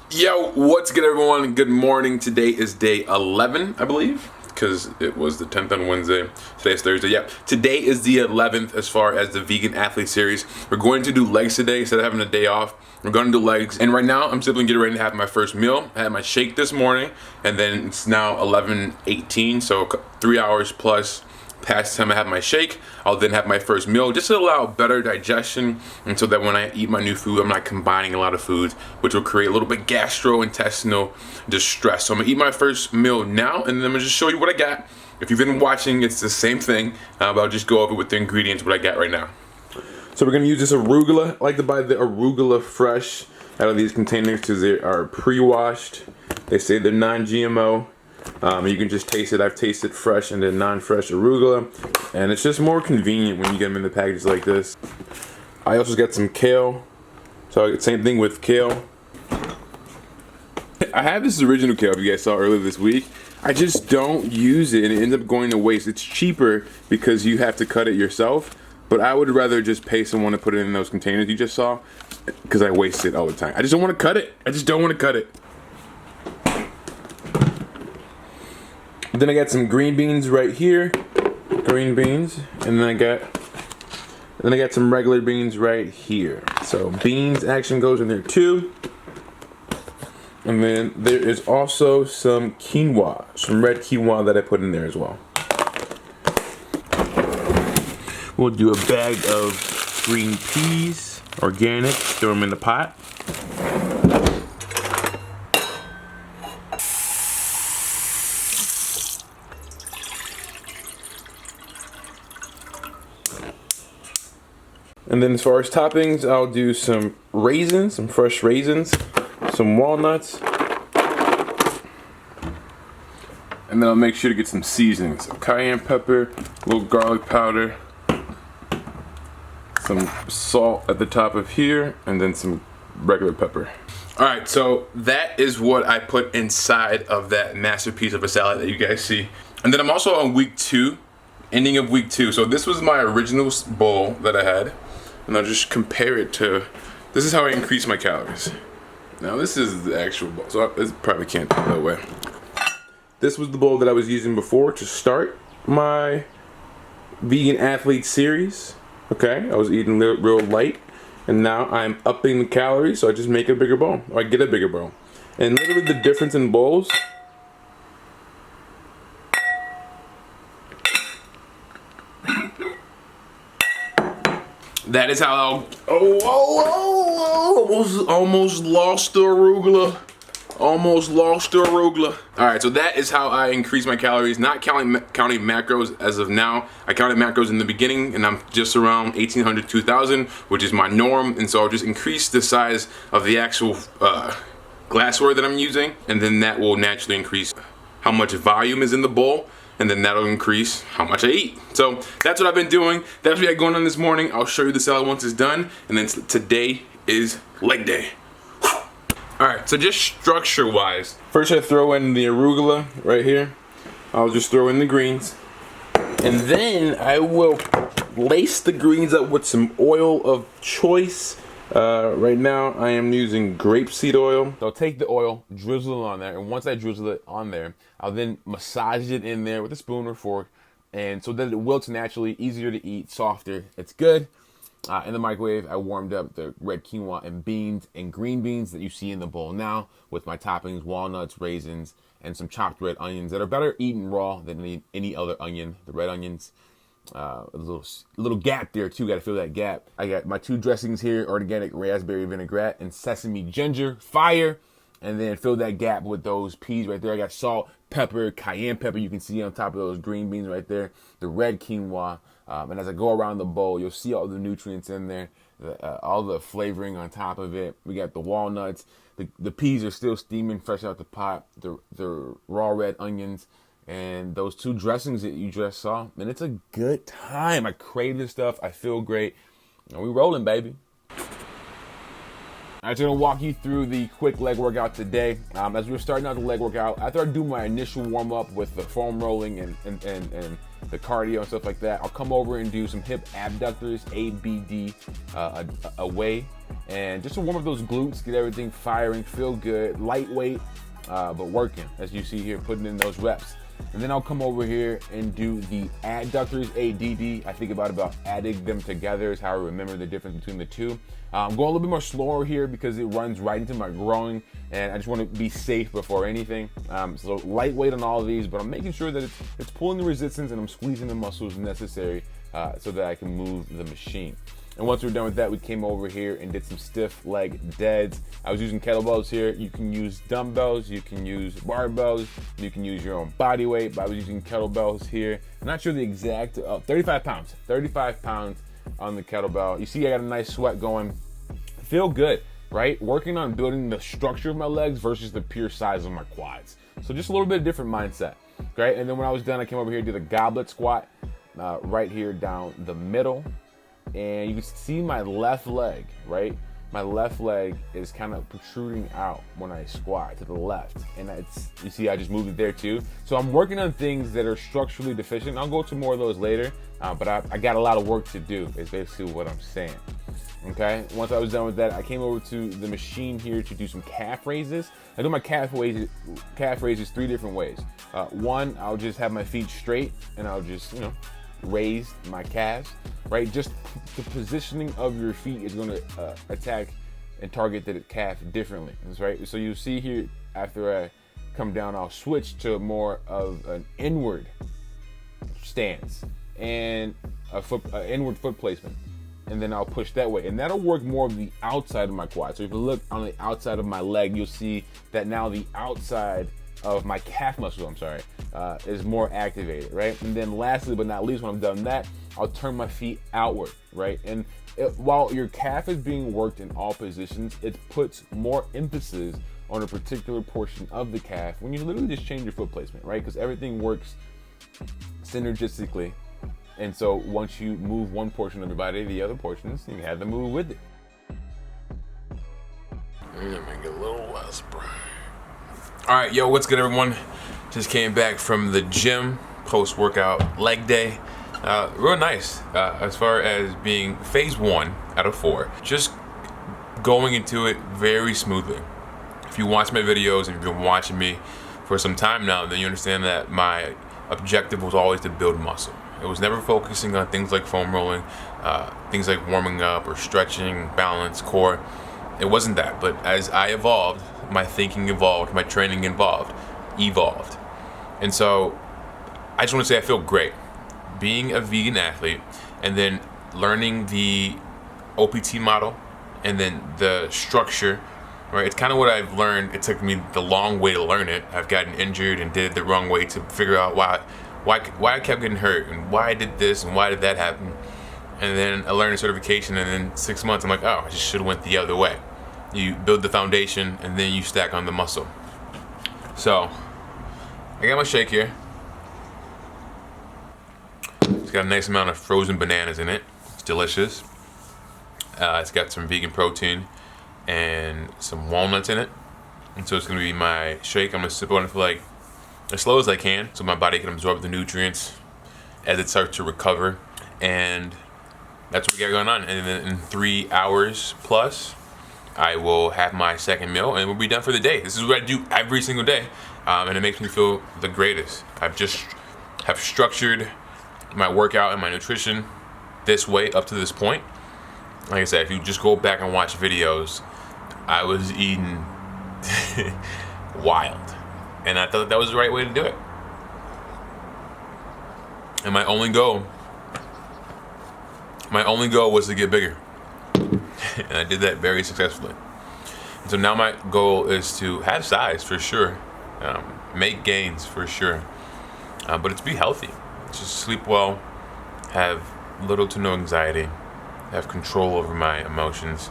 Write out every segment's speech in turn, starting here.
Yo, what's good everyone? Good morning. Today is day 11, I believe, because it was the 10th on Wednesday. Today's Thursday. Yeah, today is the 11th as far as the Vegan Athlete Series. We're going to do legs today instead of having a day off. We're going to do legs. And right now, I'm simply getting ready to have my first meal. I had my shake this morning, and then it's now 11:18, so 3 hours plus past the time I have my shake. I'll then have my first meal just to allow better digestion, and so that when I eat my new food, I'm not combining a lot of foods, which will create a little bit gastrointestinal distress. So I'm gonna eat my first meal now, and then I'm gonna just show you what I got. If you've been watching, it's the same thing, but I'll just go over with the ingredients, what I got right now. So we're gonna use this arugula. I like to buy the arugula fresh out of these containers because they are pre-washed. They say they're non-GMO. You can just taste it. I've tasted fresh and then non-fresh arugula, and it's just more convenient when you get them in the package like this. I also got some kale, so same thing with kale. I have this original kale, if you guys saw earlier this week. I just don't use it, and it ends up going to waste. It's cheaper because you have to cut it yourself, but I would rather just pay someone to put it in those containers you just saw, because I waste it all the time. I just don't want to cut it. I just don't want to cut it. Then I got some green beans right here, green beans, and then I got some regular beans right here. So beans action goes in there too. And then there is also some quinoa, some red quinoa that I put in there as well. We'll do a bag of green peas, organic, throw them in the pot. And then as far as toppings, I'll do some raisins, some fresh raisins, some walnuts. And then I'll make sure to get some seasonings. Some cayenne pepper, a little garlic powder, some salt at the top of here, and then some regular pepper. All right, so that is what I put inside of that masterpiece of a salad that you guys see. And then I'm also on week 2, ending of week 2. So this was my original bowl that I had. And I'll just compare it to, this is how I increase my calories. Now this is the actual bowl, so I probably can't do it that way. This was the bowl that I was using before to start my Vegan Athlete Series. Okay, I was eating real light, and now I'm upping the calories, so I just make a bigger bowl, or I get a bigger bowl. And literally the difference in bowls, that is how almost lost the arugula. Almost lost the arugula. All right, so that is how I increase my calories, not counting macros as of now. I counted macros in the beginning, and I'm just around 1,800, 2,000, which is my norm. And so I'll just increase the size of the actual glassware that I'm using, and then that will naturally increase how much volume is in the bowl, and then that'll increase how much I eat. So that's what I've been doing. That's what I got going on this morning. I'll show you the salad once it's done, and then today is leg day. All right, so just structure-wise, first I throw in the arugula right here. I'll just throw in the greens, and then I will lace the greens up with some oil of choice. Right now I am using grapeseed oil. So I'll take the oil, drizzle it on there, and once I drizzle it on there, I'll then massage it in there with a spoon or fork, and so that it wilts naturally, easier to eat, softer. It's good. In the microwave, I warmed up the red quinoa and beans and green beans that you see in the bowl now with my toppings, walnuts, raisins, and some chopped red onions that are better eaten raw than any other onion. The red onions, a little gap there too, gotta fill that gap. I got my 2 dressings here, organic raspberry vinaigrette and sesame ginger, fire. And then fill that gap with those peas right there. I got salt, pepper, cayenne pepper you can see on top of those green beans right there. The red quinoa. And as I go around the bowl, you'll see all the nutrients in there, all the flavoring on top of it. We got the walnuts. The peas are still steaming fresh out the pot. The raw red onions. And those 2 dressings that you just saw. And it's a good time. I crave this stuff. I feel great. And we rolling, baby. I'm just gonna walk you through the quick leg workout today. As we were starting out the leg workout, after I do my initial warm up with the foam rolling and the cardio and stuff like that, I'll come over and do some hip abductors, ABD, away. And just to warm up those glutes, get everything firing, feel good, lightweight, but working, as you see here, putting in those reps. And then I'll come over here and do the adductors, ADD. I think about adding them together is how I remember the difference between the two. I'm going a little bit more slower here because it runs right into my groin, and I just want to be safe before anything. So lightweight on all of these, but I'm making sure that it's pulling the resistance and I'm squeezing the muscles necessary so that I can move the machine. And once we're done with that, we came over here and did some stiff leg deads. I was using kettlebells here. You can use dumbbells, you can use barbells, you can use your own body weight, but I was using kettlebells here. I'm not sure the exact, 35 pounds on the kettlebell. You see I got a nice sweat going. Feel good, right? Working on building the structure of my legs versus the pure size of my quads. So just a little bit of different mindset, okay? And then when I was done, I came over here and did a goblet squat right here down the middle. And you can see my left leg, right? My left leg is kind of protruding out when I squat to the left. And you see I just moved it there too. So I'm working on things that are structurally deficient. I'll go to more of those later, but I got a lot of work to do is basically what I'm saying. Okay, once I was done with that, I came over to the machine here to do some calf raises. I do my calf raises 3 different ways. One, I'll just have my feet straight and I'll just, raise my calves, right? Just the positioning of your feet is going to attack and target the calf differently, right? So you see here, after I come down, I'll switch to more of an inward stance and inward foot placement. And then I'll push that way. And that'll work more of the outside of my quad. So if you look on the outside of my leg, you'll see that now the outside of my calf muscle, is more activated, right? And then lastly, but not least, when I'm done that, I'll turn my feet outward, right? And while your calf is being worked in all positions, it puts more emphasis on a particular portion of the calf when you literally just change your foot placement, right? Because everything works synergistically. And so once you move one portion of your body, the other portions, you have to move with it. I'm gonna make it a little less bright. All right, yo, what's good, everyone? Just came back from the gym, post-workout leg day. Real nice, as far as being phase 1 out of 4. Just going into it very smoothly. If you watch my videos and you've been watching me for some time now, then you understand that my objective was always to build muscle. It was never focusing on things like foam rolling, things like warming up or stretching, balance, core. It wasn't that, but as I evolved, my thinking evolved, my training evolved. And so I just want to say I feel great being a vegan athlete and then learning the OPT model and then the structure, right? It's kind of what I've learned. It took me the long way to learn it. I've gotten injured and did it the wrong way to figure out why I kept getting hurt and why I did this and why did that happen. And then I learned a certification, and then 6 months I'm like, oh, I just should have went the other way. You build the foundation and then you stack on the muscle. So I got my shake here. It's got a nice amount of frozen bananas in it. It's delicious. It's got some vegan protein and some walnuts in it. And so it's gonna be my shake. I'm gonna sip on it for like as slow as I can so my body can absorb the nutrients as it starts to recover. And that's what we got going on. And then in 3 hours plus, I will have my second meal and we'll be done for the day. This is what I do every single day. And it makes me feel the greatest. I've just have structured my workout and my nutrition this way up to this point. Like I said, if you just go back and watch videos, I was eating wild. And I thought that was the right way to do it. And my only goal was to get bigger. And I did that very successfully. And so now my goal is to have size for sure, make gains for sure, but it's be healthy. Just sleep well, have little to no anxiety, have control over my emotions.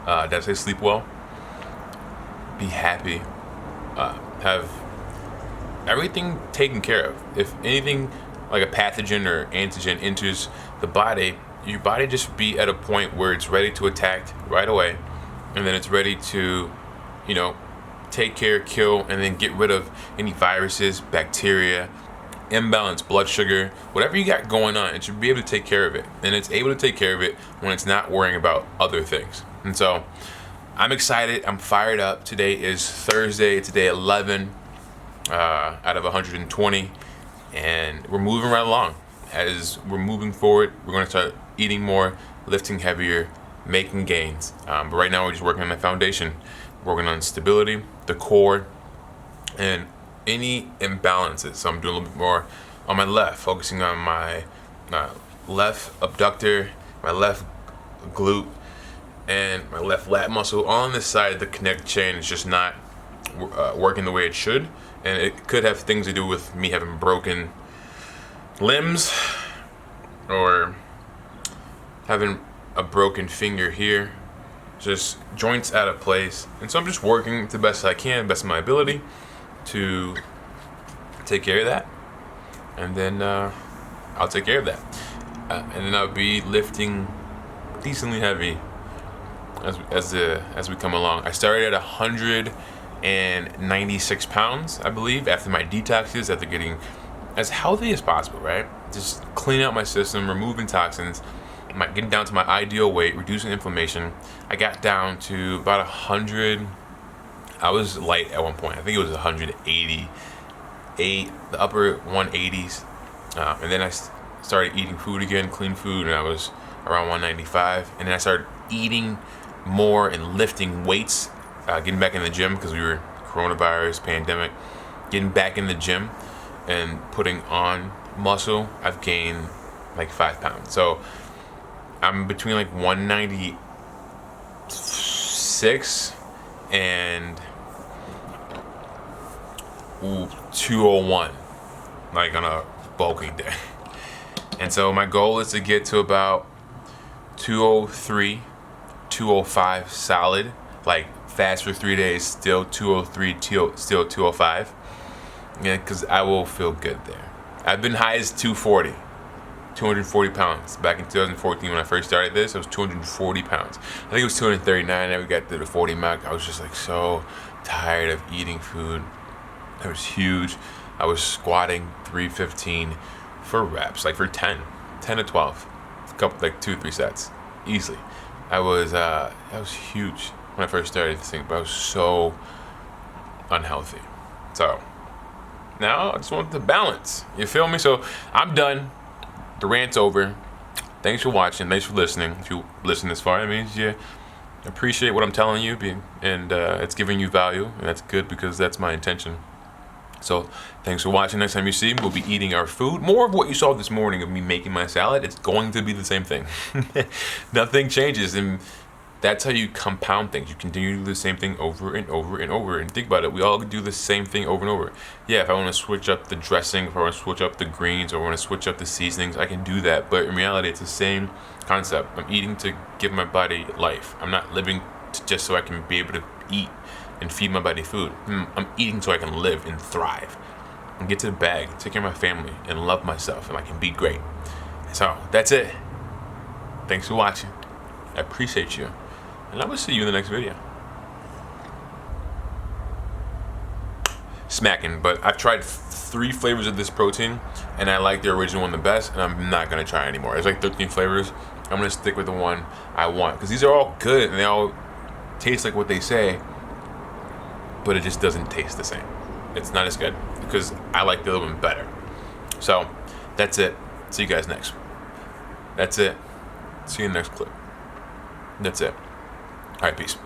Did I say sleep well? Be happy, have everything taken care of. If anything like a pathogen or antigen enters the body, your body just be at a point where it's ready to attack right away, and then it's ready to, take care, kill, and then get rid of any viruses, bacteria, imbalanced blood sugar, whatever you got going on, it should be able to take care of it. And it's able to take care of it when it's not worrying about other things. And so I'm excited, I'm fired up. Today is Thursday, it's day 11 out of 120, and we're moving right along. As we're moving forward, we're gonna start eating more, lifting heavier, making gains. But right now we're just working on the foundation, working on stability, the core, and any imbalances. So I'm doing a little bit more on my left, focusing on my left abductor, my left glute, and my left lat muscle. All on this side, the connect chain is just not working the way it should, and it could have things to do with me having broken limbs or having a broken finger here, just joints out of place. And so I'm just working the best I can, best of my ability, to take care of that, and then I'll take care of that, and then I'll be lifting decently heavy as we come along. I started at 196 pounds, I believe, after my detoxes, after getting as healthy as possible, right? Just cleaning out my system, removing toxins, getting down to my ideal weight, reducing inflammation. I got down to about 100. I was light at one point. I think it was 188, the upper 180s. And then I started eating food again, clean food, and I was around 195. And then I started eating more and lifting weights, getting back in the gym because we were coronavirus, pandemic, getting back in the gym and putting on muscle. I've gained like 5 pounds. So I'm between like 196 and 201, like on a bulking day. And so my goal is to get to about 203, 205 solid, like fast for 3 days, still 203, still 205. Yeah, because I will feel good there. I've been high as 240 pounds. Back in 2014 when I first started this, I was 240 pounds. I think it was 239, and we got to the 40 mark. I was just like so tired of eating food. It was huge. I was squatting 315 for reps, like for 10 to 12, a couple, like 2-3 sets, easily. That was huge when I first started this thing, but I was so unhealthy. So now I just want the balance. You feel me? So I'm done. The rant's over. Thanks for watching. Thanks for listening. If you listen this far, that means you appreciate what I'm telling you, and it's giving you value, and that's good because that's my intention. So thanks for watching. Next time you see me, we'll be eating our food. More of what you saw this morning of me making my salad. It's going to be the same thing. Nothing changes, and that's how you compound things. You continue to do the same thing over and over and over. And think about it, we all do the same thing over and over. Yeah, if I want to switch up the dressing, if I want to switch up the greens, or I want to switch up the seasonings, I can do that. But in reality, it's the same concept. I'm eating to give my body life. I'm not living just so I can be able to eat and feed my body food. I'm eating so I can live and thrive and get to the bag, take care of my family, and love myself, and I can be great. So that's it. Thanks for watching. I appreciate you, and I will see you in the next video. Smacking, but I've tried 3 flavors of this protein, and I like the original one the best, and I'm not gonna try anymore. There's like 13 flavors. I'm gonna stick with the one I want, because these are all good, and they all taste like what they say, but it just doesn't taste the same. It's not as good, because I like the other one better. So that's it. See you guys next. That's it. See you in the next clip. That's it. All right, peace.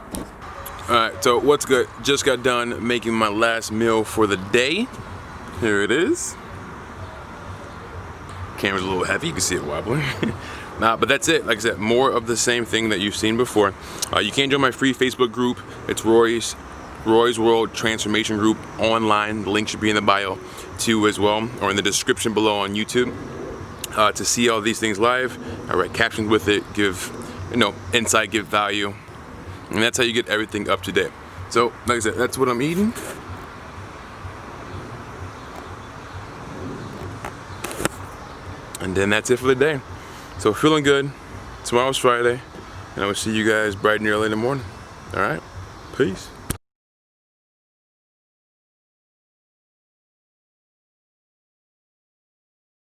All right, so what's good? Just got done making my last meal for the day. Here it is. Camera's a little heavy, you can see it wobbling. But that's it. Like I said, more of the same thing that you've seen before. You can join my free Facebook group. It's Roy's World Transformation Group online. The link should be in the bio too as well, or in the description below on YouTube. To see all these things live, I write captions with it, give insight, give value, and that's how you get everything up to date. So like I said, that's what I'm eating. And then that's it for the day. So feeling good. Tomorrow's Friday, and I will see you guys bright and early in the morning. All right, peace.